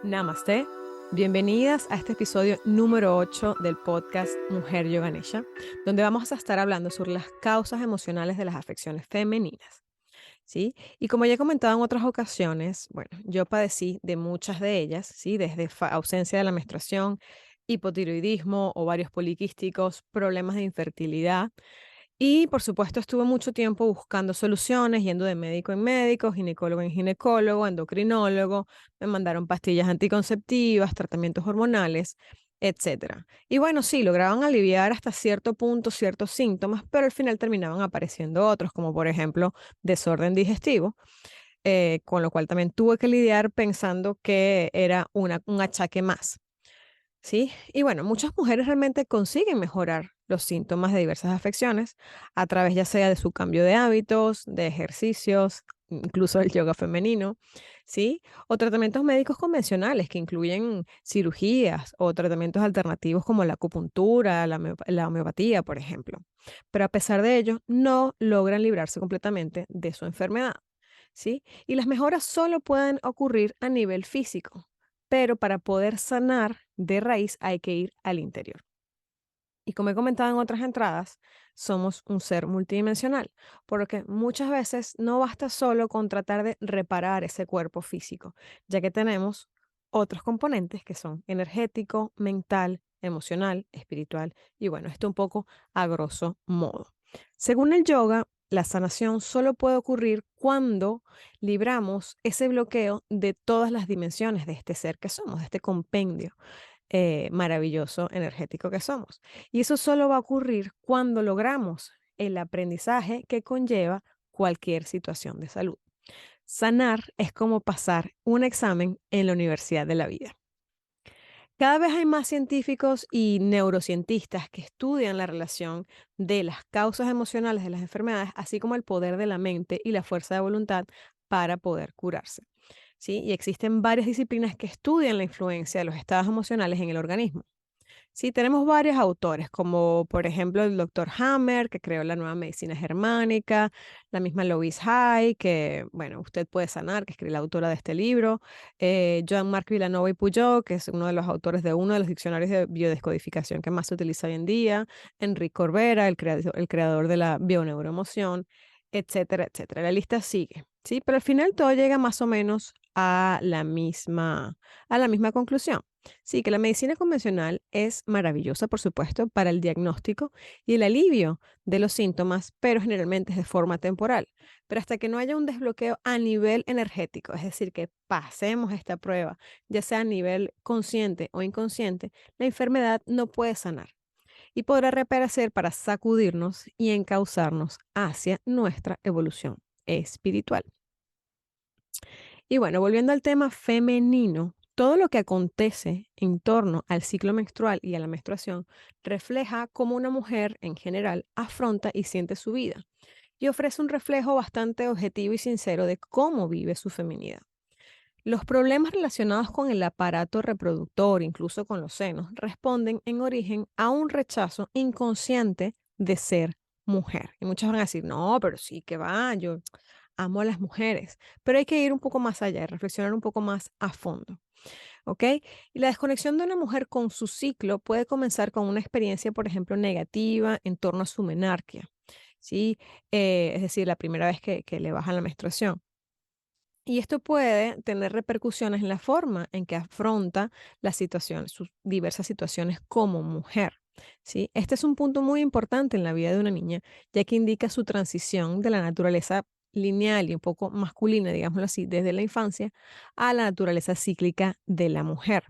Namaste. Bienvenidas a este episodio número 8 del podcast Mujer Yoga Ganesha, donde vamos a estar hablando sobre las causas emocionales de las afecciones femeninas. ¿Sí? Y como ya he comentado en otras ocasiones, bueno, yo padecí de muchas de ellas, ¿sí? Desde ausencia de la menstruación, hipotiroidismo, ovarios poliquísticos, problemas de infertilidad. Y por supuesto estuve mucho tiempo buscando soluciones, yendo de médico en médico, ginecólogo en ginecólogo, endocrinólogo, me mandaron pastillas anticonceptivas, tratamientos hormonales, etcétera. Y bueno, sí, lograban aliviar hasta cierto punto ciertos síntomas, pero al final terminaban apareciendo otros, como por ejemplo desorden digestivo, con lo cual también tuve que lidiar pensando que era un achaque más. ¿Sí? Y bueno, muchas mujeres realmente consiguen mejorar los síntomas de diversas afecciones a través ya sea de su cambio de hábitos, de ejercicios, incluso del yoga femenino, ¿sí? O tratamientos médicos convencionales que incluyen cirugías o tratamientos alternativos como la acupuntura, la homeopatía, por ejemplo. Pero a pesar de ello, no logran librarse completamente de su enfermedad, ¿sí? Y las mejoras solo pueden ocurrir a nivel físico, pero para poder sanar de raíz hay que ir al interior. Y como he comentado en otras entradas, somos un ser multidimensional, por lo que muchas veces no basta solo con tratar de reparar ese cuerpo físico, ya que tenemos otros componentes que son energético, mental, emocional, espiritual y bueno, esto un poco a grosso modo. Según el yoga, la sanación solo puede ocurrir cuando libramos ese bloqueo de todas las dimensiones de este ser que somos, de este compendio maravilloso energético que somos. Y eso solo va a ocurrir cuando logramos el aprendizaje que conlleva cualquier situación de salud. Sanar es como pasar un examen en la Universidad de la Vida. Cada vez hay más científicos y neurocientistas que estudian la relación de las causas emocionales de las enfermedades, así como el poder de la mente y la fuerza de voluntad para poder curarse. ¿Sí? Y existen varias disciplinas que estudian la influencia de los estados emocionales en el organismo. Sí, tenemos varios autores, como por ejemplo el doctor Hammer, que creó la nueva medicina germánica, la misma Louise Hay, que, bueno, usted puede sanar, que es la autora de este libro, Jean-Marc Villanova y Puyol, que es uno de los autores de uno de los diccionarios de biodescodificación que más se utiliza hoy en día, Enrique Corbera, el creador de la bioneuroemoción, etcétera, etcétera. La lista sigue, ¿sí? Pero al final todo llega más o menos a la misma conclusión. Sí, que la medicina convencional es maravillosa, por supuesto, para el diagnóstico y el alivio de los síntomas, pero generalmente es de forma temporal. Pero hasta que no haya un desbloqueo a nivel energético, es decir, que pasemos esta prueba, ya sea a nivel consciente o inconsciente, la enfermedad no puede sanar y podrá reaparecer para sacudirnos y encauzarnos hacia nuestra evolución espiritual. Y bueno, volviendo al tema femenino, todo lo que acontece en torno al ciclo menstrual y a la menstruación refleja cómo una mujer en general afronta y siente su vida y ofrece un reflejo bastante objetivo y sincero de cómo vive su feminidad. Los problemas relacionados con el aparato reproductor, incluso con los senos, responden en origen a un rechazo inconsciente de ser mujer. Y muchas van a decir, no, pero sí que va, yo amo a las mujeres, pero hay que ir un poco más allá y reflexionar un poco más a fondo. ¿Ok? Y la desconexión de una mujer con su ciclo puede comenzar con una experiencia, por ejemplo, negativa en torno a su menarquia, ¿sí? Es decir, la primera vez que le baja la menstruación. Y esto puede tener repercusiones en la forma en que afronta las situaciones, sus diversas situaciones como mujer. ¿Sí? Este es un punto muy importante en la vida de una niña, ya que indica su transición de la naturaleza lineal y un poco masculina, digámoslo así, desde la infancia, a la naturaleza cíclica de la mujer.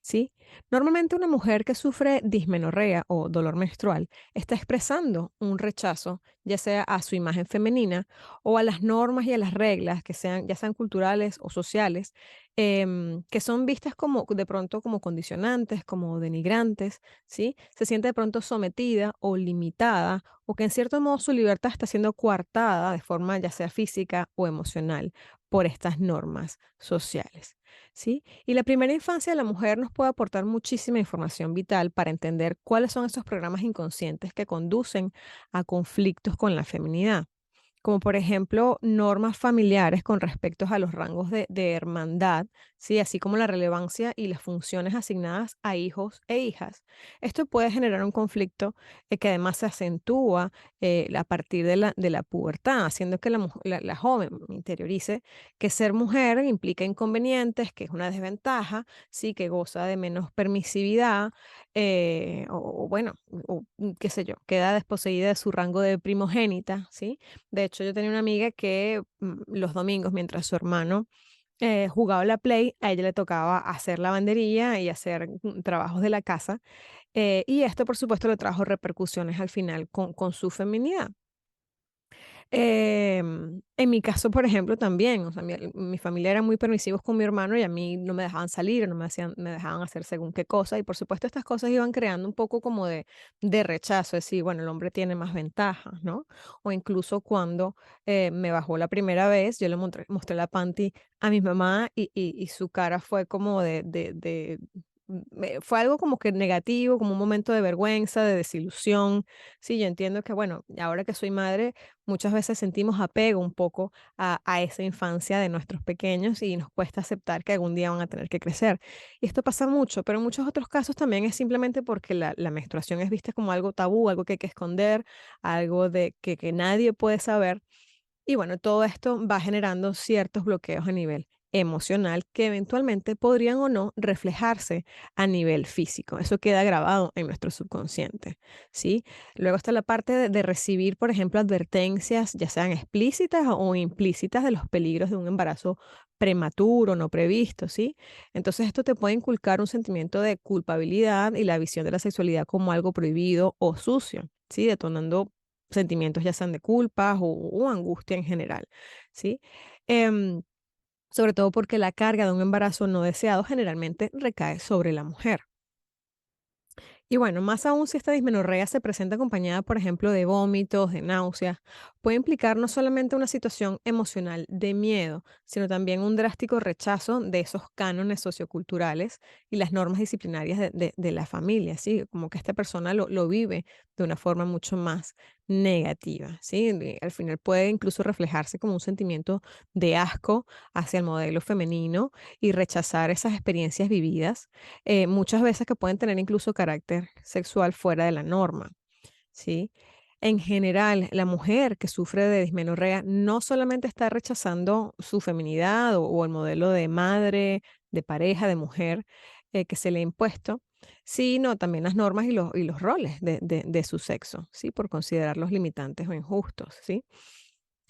¿Sí? Normalmente una mujer que sufre dismenorrea o dolor menstrual está expresando un rechazo, ya sea a su imagen femenina o a las normas y a las reglas que sean, ya sean culturales o sociales, que son vistas como de pronto como condicionantes, como denigrantes, ¿sí? Se siente de pronto sometida o limitada o que en cierto modo su libertad está siendo coartada de forma ya sea física o emocional por estas normas sociales. ¿Sí? Y la primera infancia de la mujer nos puede aportar muchísima información vital para entender cuáles son esos programas inconscientes que conducen a conflictos con la feminidad. como por ejemplo normas familiares con respecto a los rangos de hermandad, ¿sí? Así como la relevancia y las funciones asignadas a hijos e hijas. Esto puede generar un conflicto que además se acentúa a partir de la pubertad, haciendo que la joven interiorice que ser mujer implica inconvenientes, que es una desventaja, ¿sí? Que goza de menos permisividad, o bueno, qué sé yo, queda desposeída de su rango de primogénita, ¿sí? De hecho, yo tenía una amiga que los domingos, mientras su hermano jugaba a la Play, a ella le tocaba hacer lavandería y hacer trabajos de la casa. Y esto, por supuesto, le trajo repercusiones al final con su feminidad. En mi caso, por ejemplo, también, o sea, mi familia era muy permisivos con mi hermano y a mí no me dejaban salir, no me dejaban hacer según qué cosa. Y por supuesto, estas cosas iban creando un poco como de rechazo, es decir, bueno, el hombre tiene más ventajas, ¿no? O incluso cuando me bajó la primera vez, yo le mostré la panty a mi mamá y su cara fue como fue algo como que negativo, como un momento de vergüenza, de desilusión. Sí, yo entiendo que, bueno, ahora que soy madre, muchas veces sentimos apego un poco a esa infancia de nuestros pequeños y nos cuesta aceptar que algún día van a tener que crecer. Y esto pasa mucho, pero en muchos otros casos también es simplemente porque la menstruación es vista como algo tabú, algo que hay que esconder, algo que nadie puede saber. Y bueno, todo esto va generando ciertos bloqueos a nivel emocional que eventualmente podrían o no reflejarse a nivel físico. Eso queda grabado en nuestro subconsciente, ¿sí? Luego está la parte de recibir, por ejemplo, advertencias, ya sean explícitas o implícitas, de los peligros de un embarazo prematuro, no previsto, ¿sí? Entonces esto te puede inculcar un sentimiento de culpabilidad y la visión de la sexualidad como algo prohibido o sucio, ¿sí? Detonando sentimientos ya sean de culpa o angustia en general, ¿sí? Em, Sobre todo porque la carga de un embarazo no deseado generalmente recae sobre la mujer. Y bueno, más aún si esta dismenorrea se presenta acompañada, por ejemplo, de vómitos, de náuseas, puede implicar no solamente una situación emocional de miedo, sino también un drástico rechazo de esos cánones socioculturales y las normas disciplinarias de la familia, ¿sí? Como que esta persona lo vive de una forma mucho más negativa, ¿sí? Al final puede incluso reflejarse como un sentimiento de asco hacia el modelo femenino y rechazar esas experiencias vividas, muchas veces que pueden tener incluso carácter sexual fuera de la norma, ¿sí? En general, la mujer que sufre de dismenorrea no solamente está rechazando su feminidad o el modelo de madre, de pareja, de mujer que se le ha impuesto, sino también las normas y los roles de su sexo, ¿sí? Por considerarlos limitantes o injustos, ¿sí?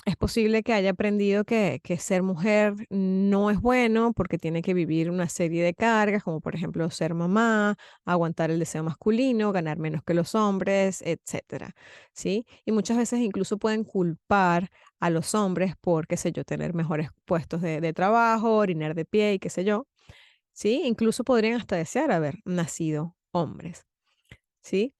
Es posible que haya aprendido que ser mujer no es bueno porque tiene que vivir una serie de cargas, como por ejemplo ser mamá, aguantar el deseo masculino, ganar menos que los hombres, etcétera, ¿sí? Y muchas veces incluso pueden culpar a los hombres por, qué sé yo, tener mejores puestos de trabajo, orinar de pie y qué sé yo, ¿sí? Incluso podrían hasta desear haber nacido hombres, ¿sí?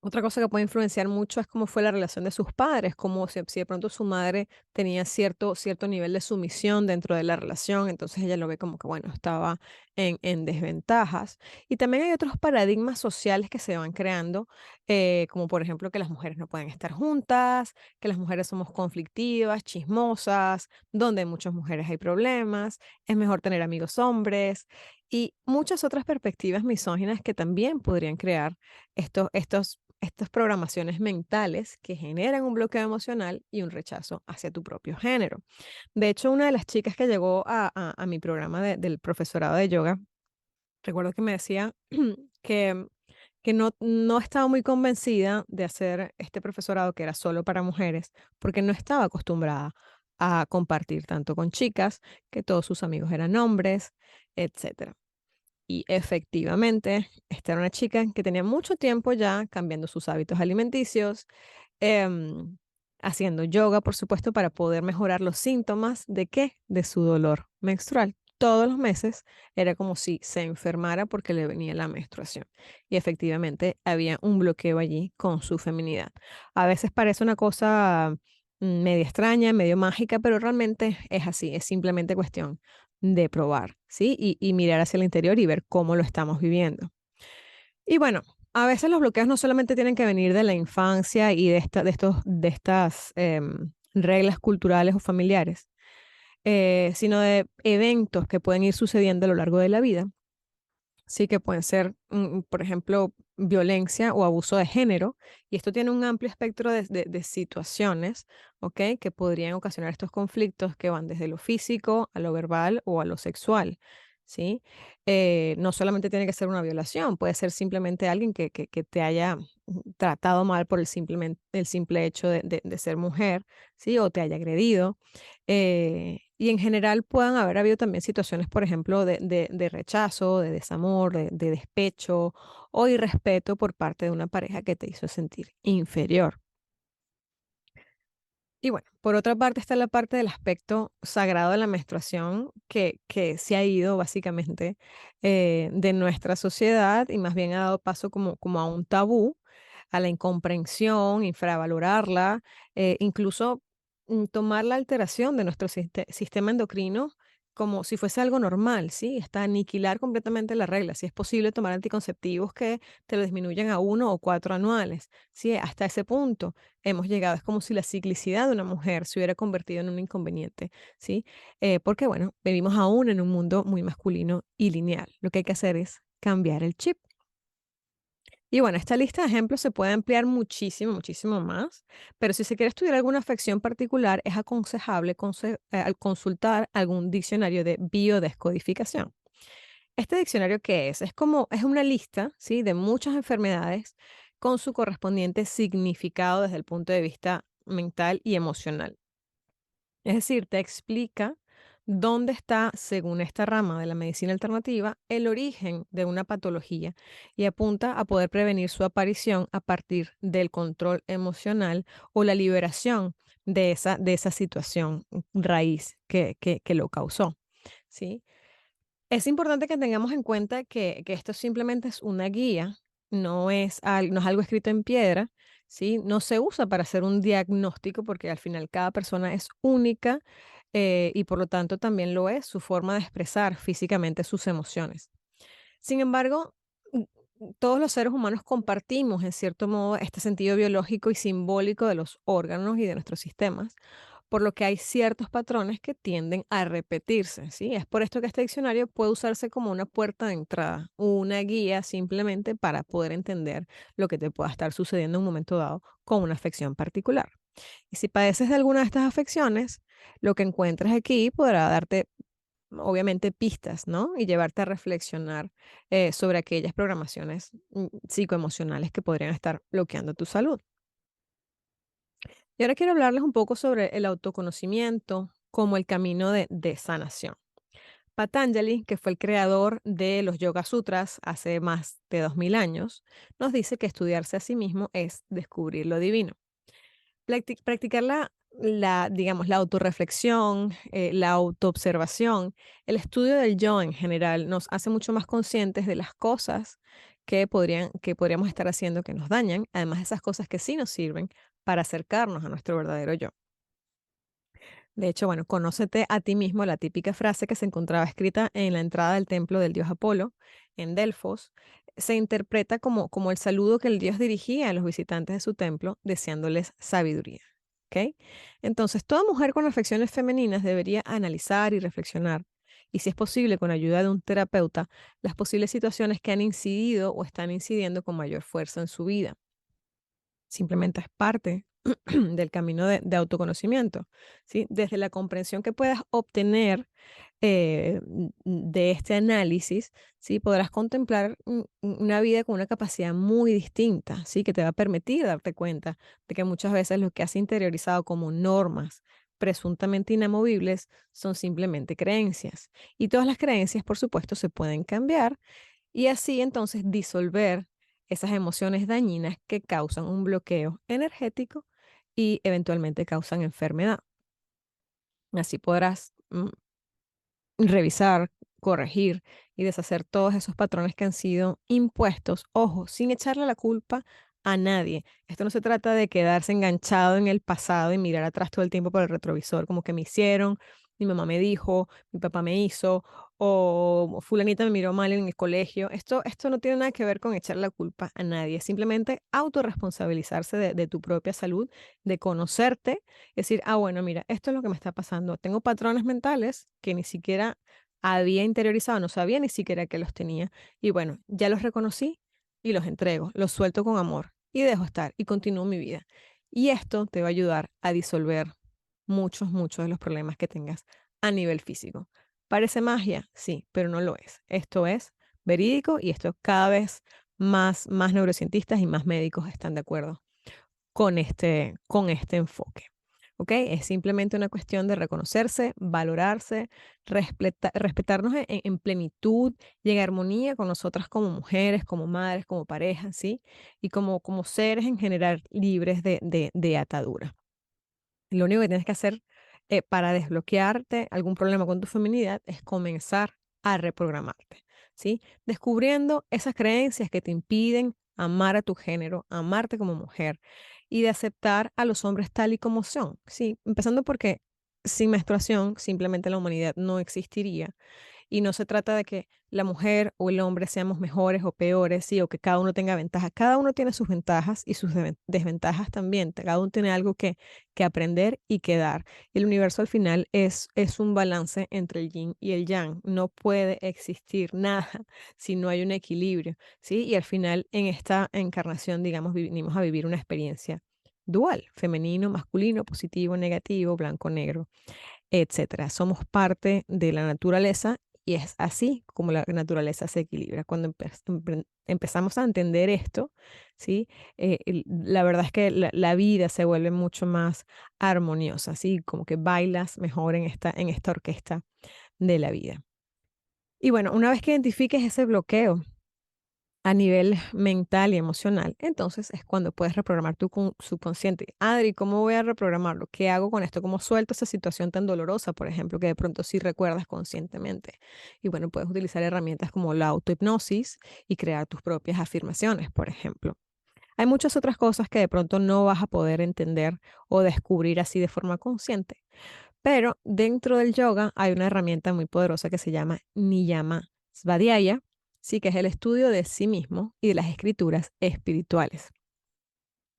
Otra cosa que puede influenciar mucho es cómo fue la relación de sus padres, como si de pronto su madre tenía cierto nivel de sumisión dentro de la relación, entonces ella lo ve como que, bueno, estaba en desventajas. Y también hay otros paradigmas sociales que se van creando, como por ejemplo que las mujeres no pueden estar juntas, que las mujeres somos conflictivas, chismosas, donde en muchas mujeres hay problemas, es mejor tener amigos hombres y muchas otras perspectivas misóginas que también podrían crear estas programaciones mentales que generan un bloqueo emocional y un rechazo hacia tu propio género. De hecho, una de las chicas que llegó a mi programa del profesorado de yoga, recuerdo que me decía que, que no estaba muy convencida de hacer este profesorado que era solo para mujeres, porque no estaba acostumbrada a compartir tanto con chicas, que todos sus amigos eran hombres, etcétera. Y efectivamente, esta era una chica que tenía mucho tiempo ya cambiando sus hábitos alimenticios, em, haciendo yoga, por supuesto, para poder mejorar los síntomas de qué, de su dolor menstrual. Todos los meses era como si se enfermara porque le venía la menstruación. Y efectivamente había un bloqueo allí con su feminidad. A veces parece una cosa media extraña, medio mágica, pero realmente es así, es simplemente cuestión de probar, ¿sí? Y mirar hacia el interior y ver cómo lo estamos viviendo. Y bueno, a veces los bloqueos no solamente tienen que venir de la infancia y de estas reglas culturales o familiares, sino de eventos que pueden ir sucediendo a lo largo de la vida. Sí, que pueden ser, por ejemplo, violencia o abuso de género, y esto tiene un amplio espectro de situaciones, ¿ok? Que podrían ocasionar estos conflictos que van desde lo físico a lo verbal o a lo sexual, ¿sí? No solamente tiene que ser una violación, puede ser simplemente alguien que te haya tratado mal por el simple hecho de ser mujer, ¿sí? O te haya agredido. Y en general puedan haber habido también situaciones, por ejemplo, de rechazo, de desamor, de despecho o irrespeto por parte de una pareja que te hizo sentir inferior. Y bueno, por otra parte está la parte del aspecto sagrado de la menstruación que se ha ido básicamente de nuestra sociedad y más bien ha dado paso como a un tabú, a la incomprensión, infravalorarla, incluso tomar la alteración de nuestro sistema endocrino como si fuese algo normal, ¿sí? Hasta aniquilar completamente la regla. Si es posible tomar anticonceptivos que te lo disminuyan a 1 o 4 anuales, ¿sí? Hasta ese punto hemos llegado. Es como si la ciclicidad de una mujer se hubiera convertido en un inconveniente, ¿sí? Porque, bueno, vivimos aún en un mundo muy masculino y lineal. Lo que hay que hacer es cambiar el chip. Y bueno, esta lista de ejemplos se puede ampliar muchísimo, muchísimo más, pero si se quiere estudiar alguna afección particular, es aconsejable al consultar algún diccionario de biodescodificación. ¿Este diccionario qué es? Es una lista, ¿sí? De muchas enfermedades con su correspondiente significado desde el punto de vista mental y emocional. Es decir, te explica dónde está, según esta rama de la medicina alternativa, el origen de una patología y apunta a poder prevenir su aparición a partir del control emocional o la liberación de esa situación raíz que lo causó. ¿Sí? Es importante que tengamos en cuenta que esto simplemente es una guía, no es algo escrito en piedra, ¿sí? No se usa para hacer un diagnóstico porque al final cada persona es única y por lo tanto también lo es su forma de expresar físicamente sus emociones. Sin embargo, todos los seres humanos compartimos en cierto modo este sentido biológico y simbólico de los órganos y de nuestros sistemas, por lo que hay ciertos patrones que tienden a repetirse, ¿sí? Es por esto que este diccionario puede usarse como una puerta de entrada, una guía simplemente para poder entender lo que te pueda estar sucediendo en un momento dado con una afección particular. Y si padeces de alguna de estas afecciones, lo que encuentres aquí podrá darte, obviamente, pistas, ¿no? Y llevarte a reflexionar sobre aquellas programaciones psicoemocionales que podrían estar bloqueando tu salud. Y ahora quiero hablarles un poco sobre el autoconocimiento como el camino de sanación. Patanjali, que fue el creador de los Yoga Sutras hace más de 2000 años, nos dice que estudiarse a sí mismo es descubrir lo divino. Practicar digamos, la autorreflexión, la autoobservación, el estudio del yo en general nos hace mucho más conscientes de las cosas que podríamos estar haciendo que nos dañan, además de esas cosas que sí nos sirven para acercarnos a nuestro verdadero yo. De hecho, bueno, conócete a ti mismo, la típica frase que se encontraba escrita en la entrada del templo del dios Apolo, en Delfos, se interpreta como el saludo que el dios dirigía a los visitantes de su templo, deseándoles sabiduría. ¿Ok? Entonces, toda mujer con afecciones femeninas debería analizar y reflexionar, y si es posible, con ayuda de un terapeuta, las posibles situaciones que han incidido o están incidiendo con mayor fuerza en su vida. Simplemente es parte del camino de autoconocimiento, ¿sí? Desde la comprensión que puedas obtener de este análisis, ¿sí? Podrás contemplar una vida con una capacidad muy distinta, ¿sí? Que te va a permitir darte cuenta de que muchas veces lo que has interiorizado como normas presuntamente inamovibles son simplemente creencias. Y todas las creencias, por supuesto, se pueden cambiar y así entonces disolver esas emociones dañinas que causan un bloqueo energético y eventualmente causan enfermedad. Así podrás revisar, corregir y deshacer todos esos patrones que han sido impuestos, ojo, sin echarle la culpa a nadie. Esto no se trata de quedarse enganchado en el pasado y mirar atrás todo el tiempo por el retrovisor, como que me hicieron, mi mamá me dijo, mi papá me hizo, o fulanita me miró mal en el colegio. Esto no tiene nada que ver con echar la culpa a nadie, es simplemente autorresponsabilizarse de tu propia salud, de conocerte, decir, bueno, mira, esto es lo que me está pasando. Tengo patrones mentales que ni siquiera había interiorizado, no sabía ni siquiera que los tenía. Y bueno, ya los reconocí y los entrego, los suelto con amor y dejo estar y continúo mi vida. Y esto te va a ayudar a disolver muchos de los problemas que tengas a nivel físico. ¿Parece magia? Sí, pero no lo es. Esto es verídico y esto cada vez más neurocientistas y más médicos están de acuerdo con este enfoque. ¿Ok? Es simplemente una cuestión de reconocerse, valorarse, respetarnos en plenitud y en armonía con nosotras como mujeres, como madres, como parejas, ¿sí? Y como seres en general libres de atadura. Lo único que tienes que hacer para desbloquearte algún problema con tu feminidad es comenzar a reprogramarte, ¿sí? Descubriendo esas creencias que te impiden amar a tu género, amarte como mujer y de aceptar a los hombres tal y como son, ¿sí? Empezando porque sin menstruación simplemente la humanidad no existiría y no se trata de que la mujer o el hombre seamos mejores o peores, sí, o que cada uno tenga ventajas. Cada uno tiene sus ventajas y sus desventajas también. Cada uno tiene algo que aprender y que dar. El universo al final es un balance entre el yin y el yang. No puede existir nada si no hay un equilibrio, ¿sí? Y al final en esta encarnación, digamos, vinimos a vivir una experiencia dual, femenino, masculino, positivo, negativo, blanco, negro, etcétera. Somos parte de la naturaleza y es así como la naturaleza se equilibra. Cuando empezamos a entender esto, ¿sí? La verdad es que la vida se vuelve mucho más armoniosa, ¿sí? Como que bailas mejor en esta orquesta de la vida. Y bueno, una vez que identifiques ese bloqueo a nivel mental y emocional, entonces es cuando puedes reprogramar tu subconsciente. Adri, ¿cómo voy a reprogramarlo? ¿Qué hago con esto? ¿Cómo suelto esa situación tan dolorosa, por ejemplo, que de pronto sí recuerdas conscientemente? Y bueno, puedes utilizar herramientas como la autohipnosis y crear tus propias afirmaciones, por ejemplo. Hay muchas otras cosas que de pronto no vas a poder entender o descubrir así de forma consciente, pero dentro del yoga hay una herramienta muy poderosa que se llama Niyama Svadhyaya, sí, que es el estudio de sí mismo y de las escrituras espirituales.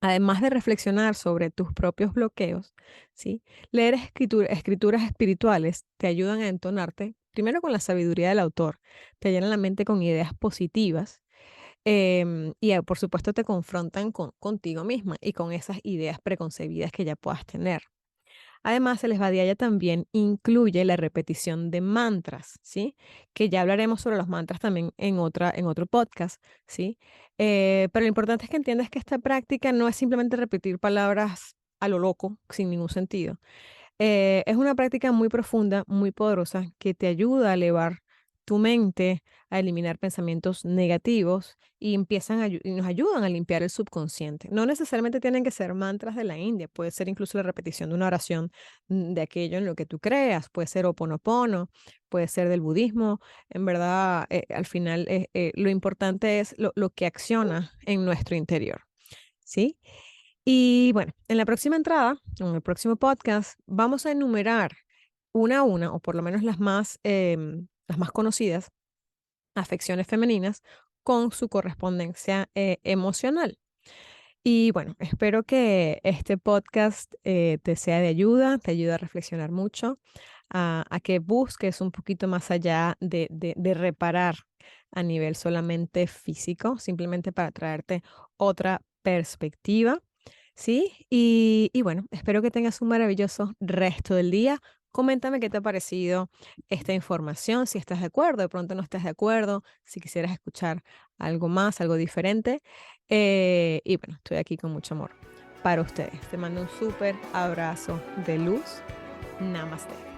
Además de reflexionar sobre tus propios bloqueos, ¿sí? Leer escrituras espirituales te ayudan a entonarte, primero con la sabiduría del autor, te llenan la mente con ideas positivas y por supuesto te confrontan contigo misma y con esas ideas preconcebidas que ya puedas tener. Además, el Svadhyaya también incluye la repetición de mantras, ¿sí? Que ya hablaremos sobre los mantras también en otro podcast, ¿sí? Pero lo importante es que entiendas que esta práctica no es simplemente repetir palabras a lo loco, sin ningún sentido. Es una práctica muy profunda, muy poderosa, que te ayuda a elevar tu mente, a eliminar pensamientos negativos y y nos ayudan a limpiar el subconsciente. No necesariamente tienen que ser mantras de la India, puede ser incluso la repetición de una oración de aquello en lo que tú creas, puede ser Ho'oponopono, puede ser del budismo. En verdad, al final, lo importante es lo que acciona en nuestro interior, ¿sí? Y bueno, en la próxima entrada, en el próximo podcast, vamos a enumerar una a una, o por lo menos las más conocidas, afecciones femeninas con su correspondencia emocional. Y bueno, espero que este podcast te sea de ayuda, te ayude a reflexionar mucho, a que busques un poquito más allá de reparar a nivel solamente físico, simplemente para traerte otra perspectiva. ¿Sí? Y bueno, espero que tengas un maravilloso resto del día. Coméntame qué te ha parecido esta información, si estás de acuerdo, de pronto no estás de acuerdo, si quisieras escuchar algo más, algo diferente. Y bueno, estoy aquí con mucho amor para ustedes. Te mando un súper abrazo de luz. Namaste.